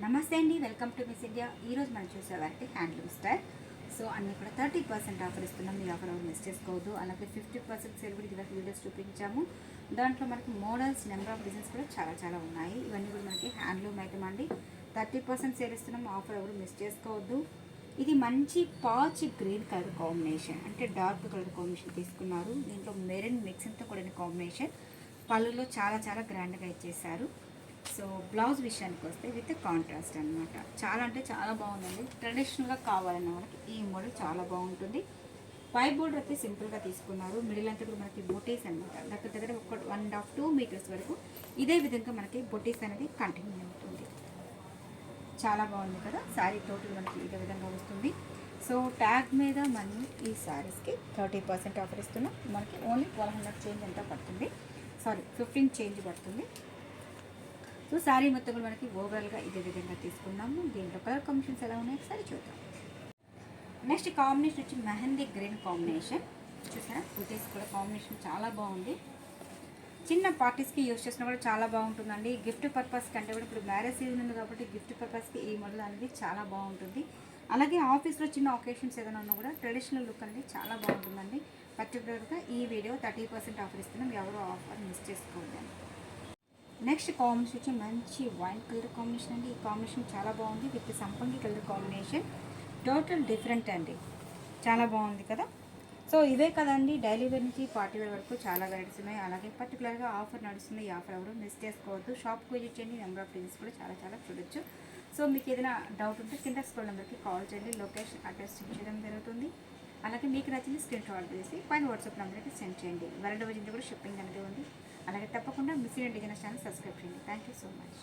నమస్తే అండి, welcome to miss India. ఈరోజు మనం చూసేవారికి హ్యాండ్లూమ్ స్టైల్. సో అన్నీ కూడా 30% ఆఫర్ ఇస్తున్నాం. మీ ఆఫర్ ఎవరు మిస్ చేసుకోవద్దు. అలాగే 50% సేల్ కూడా ఇదివరకు వీడియోస్ చూపించాము. దాంట్లో మనకి మోడల్స్, నెంబర్ ఆఫ్ డిజైన్స్ కూడా చాలా ఉన్నాయి. ఇవన్నీ కూడా మనకి హ్యాండ్లూమ్ ఐటమ్ అండి. 30% సేల్ ఇస్తున్నాం. ఆఫర్ ఎవరు మిస్ చేసుకోవద్దు. ఇది మంచి పాచ్ గ్రీన్ కలర్ కాంబినేషన్, అంటే డార్క్ కలర్ కాంబినేషన్ తీసుకున్నారు. దీంట్లో మెరూన్ మిక్సింగ్తో కూడిన కాంబినేషన్. పళ్ళులో చాలా గ్రాండ్గా ఇచ్చేసారు. సో బ్లౌజ్ విషయానికి వస్తే విత్ కాంట్రాస్ట్ అనమాట. చాలా అంటే చాలా బాగుందండి. ట్రెడిషనల్గా కావాలన్న వాళ్ళకి ఈ మోడల్ చాలా బాగుంటుంది. పై బోర్డర్ అయితే సింపుల్గా తీసుకున్నారు. మిడిల్ అంతా కూడా మనకి బొటీస్ అనమాట. దగ్గర ఒక 1.5-2 మీటర్స్ వరకు ఇదే విధంగా మనకి బొటీస్ అనేది కంటిన్యూ అవుతుంది. చాలా బాగుంది కదా. శారీ టోటల్ మనకి ఇదే విధంగా వస్తుంది. సో ట్యాగ్ మీద మనం ఈ శారీస్కి 30% ఆఫర్ ఇస్తున్నాం. మనకి ఓన్లీ 1200 చేంజ్ అంతా పడుతుంది. 15 చేంజ్ పడుతుంది. సో శారీ మొత్తం కూడా మనకి ఓవరాల్గా ఇదే విధంగా తీసుకున్నాము. దీంట్లో కలర్ కాంబినేషన్స్ ఎలా ఉన్నాయో ఒకసారి చూద్దాం. నెక్స్ట్ కాంబినేషన్ వచ్చి మెహందీ గ్రీన్ కాంబినేషన్. చూసారా, బుటీస్ కూడా కాంబినేషన్ చాలా బాగుంది. చిన్న పార్టీస్కి యూజ్ చేసినా కూడా చాలా బాగుంటుందండి. గిఫ్ట్ పర్పస్కి అంటే కూడా ఇప్పుడు మ్యారేజ్ సీజన్ ఉంది కాబట్టి గిఫ్ట్ పర్పస్కి ఈ మోడల్ అనేది చాలా బాగుంటుంది. అలాగే ఆఫీస్లో చిన్న ఒకేషన్స్ ఏదైనా ఉన్నా కూడా ట్రెడిషనల్ లుక్ అనేది చాలా బాగుంటుందండి. పర్టికులర్గా ఈ వీడియో 30% ఆఫర్ ఇస్తున్నాం. ఎవరో ఆఫర్ మిస్ చేసుకోవద్దండి. నెక్స్ట్ కాంబినేషన్ వచ్చి మంచి వైన్ కలర్ కాంబినేషన్ అండి. ఈ కాంబినేషన్ చాలా బాగుంది. విత్ సంపంగి కలర్ కాంబినేషన్. టోటల్ డిఫరెంట్ అండి. చాలా బాగుంది కదా. సో ఇవే కదండి, డైలీ వేర్ నుంచి పార్టీ వేర్ వరకు చాలా వెరైటీస్ ఉన్నాయి. అలాగే పర్టికులర్గా ఆఫర్ నడుస్తుంది. ఈ ఆఫర్ ఎవరు మిస్ చేసుకోవద్దు. షాప్కి విజిట్ చేయండి. నెంబర్ ఆఫ్ డిజైన్స్ కూడా చాలా చూడొచ్చు. సో మీకు ఏదైనా డౌట్ ఉంటే కింద స్క్రోల్ నెంబర్కి కాల్ చేయండి. లొకేషన్ అడ్రస్ చేయడం జరుగుతుంది. అలాగే మీకు నచ్చింది స్క్రీన్ షాట్ చేసి పైన వాట్సాప్ నెంబర్కి సెండ్ చేయండి. వరల్డ్ వైజ్ కూడా షిప్పింగ్ అనేది ఉంది. అలాగే తప్పకుండా Miss India designers channel subscribe చేయండి. Thank you so much.